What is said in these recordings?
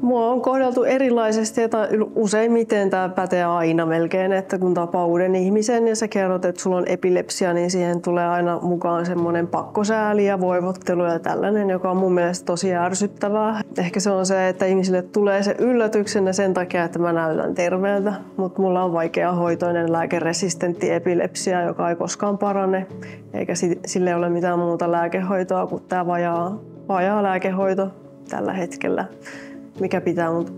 Mua on kohdeltu erilaisesti, että useimmiten tämä pätee aina melkein, että kun tapaa uuden ihmisen ja sä kerrot, että sulla on epilepsia, niin siihen tulee aina mukaan semmoinen pakkosääli ja voivottelu ja tällainen, joka on mun mielestä tosi ärsyttävää. Ehkä se on se, että ihmisille tulee se yllätyksenä sen takia, että mä näytän terveeltä, mutta mulla on vaikeahoitoinen lääkeresistentti epilepsia, joka ei koskaan parane, eikä sille ole mitään muuta lääkehoitoa kuin tämä vajaa lääkehoito tällä hetkellä, mikä pitää mut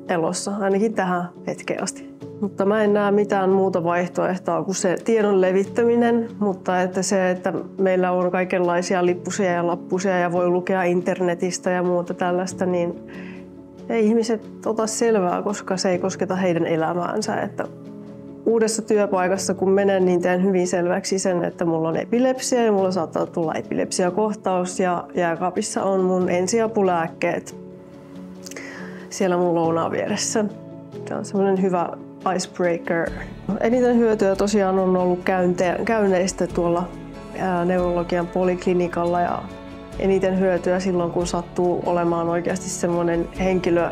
elossa, ainakin tähän hetkeen asti. Mutta mä en näe mitään muuta vaihtoehtoa kuin se tiedon levittäminen, mutta että se, että meillä on kaikenlaisia lippusia ja lappusia ja voi lukea internetistä ja muuta tällaista, niin ei ihmiset ota selvää, koska se ei kosketa heidän elämäänsä. Että uudessa työpaikassa, kun menen, niin teen hyvin selväksi sen, että mulla on epilepsia ja mulla saattaa tulla epilepsiakohtaus ja jääkaapissa on mun ensiapulääkkeet siellä mun lounaan vieressä. Se on semmoinen hyvä icebreaker. Eniten hyötyä tosiaan on ollut käynneistä tuolla neurologian poliklinikalla ja eniten hyötyä silloin, kun sattuu olemaan oikeasti semmoinen henkilö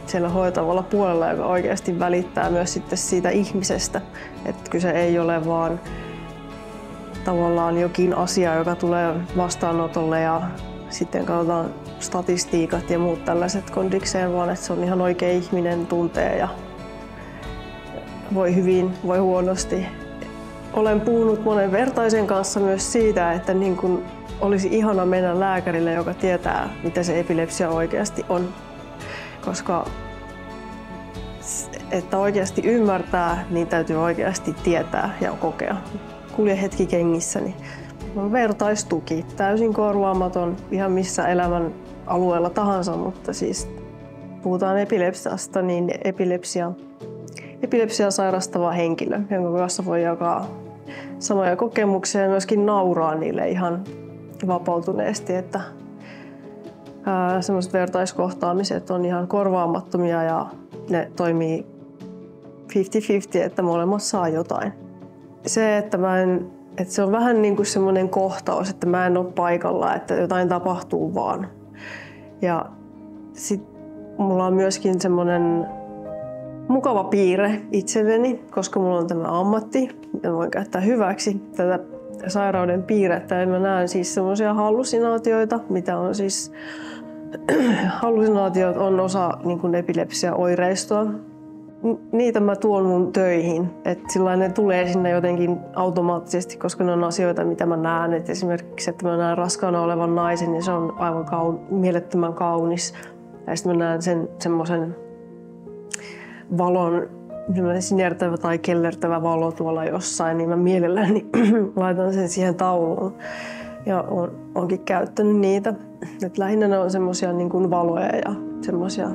siellä hoitavalla puolella, joka oikeasti välittää myös sitten siitä ihmisestä. Että kyse ei ole vaan tavallaan jokin asia, joka tulee vastaanotolle ja sitten katsotaan statistiikat ja muut tällaiset kondikseen, vaan että se on ihan oikea ihminen, tuntee ja voi hyvin, voi huonosti. Olen puhunut monen vertaisen kanssa myös siitä, että niin kun olisi ihana mennä lääkärille, joka tietää, mitä se epilepsia oikeasti on. Koska että oikeasti ymmärtää, niin täytyy oikeasti tietää ja kokea. Kulje hetki kengissäni. On vertaistuki, täysin korvaamaton ihan missä elämän alueella tahansa, mutta siis puhutaan epilepsiasta, niin epilepsia sairastava henkilö, jonka kanssa voi jakaa samoja kokemuksia ja myöskin nauraa niille ihan vapautuneesti, että semmoiset vertaiskohtaamiset on ihan korvaamattomia ja ne toimii 50-50, että molemmat saa jotain. Se, että se on vähän niin kuin semmoinen kohtaus, että mä en ole paikalla, että jotain tapahtuu vaan. Ja sit mulla on myöskin semmoinen mukava piirre itselleni, koska mulla on tämä ammatti, ja voin käyttää hyväksi tätä sairauden piirrettä. Ja mä näen siis semmoisia hallusinaatioita, mitä on siis hallusinaatiot on osa niin kuin epilepsiaoireistoa. Niitä mä tuon mun töihin, että sillä ne tulee sinne jotenkin automaattisesti, koska ne on asioita, mitä mä näen. Et esimerkiksi, että mä näen raskaana olevan naisen, niin se on aivan mielettömän kaunis. Ja sitten mä näen semmoisen valon, sinertävä tai kellertävä valo tuolla jossain, niin mä mielelläni laitan sen siihen tauluun. Ja onkin käyttänyt niitä. Et lähinnä ne on semmoisia niin kuin valoja ja semmoisia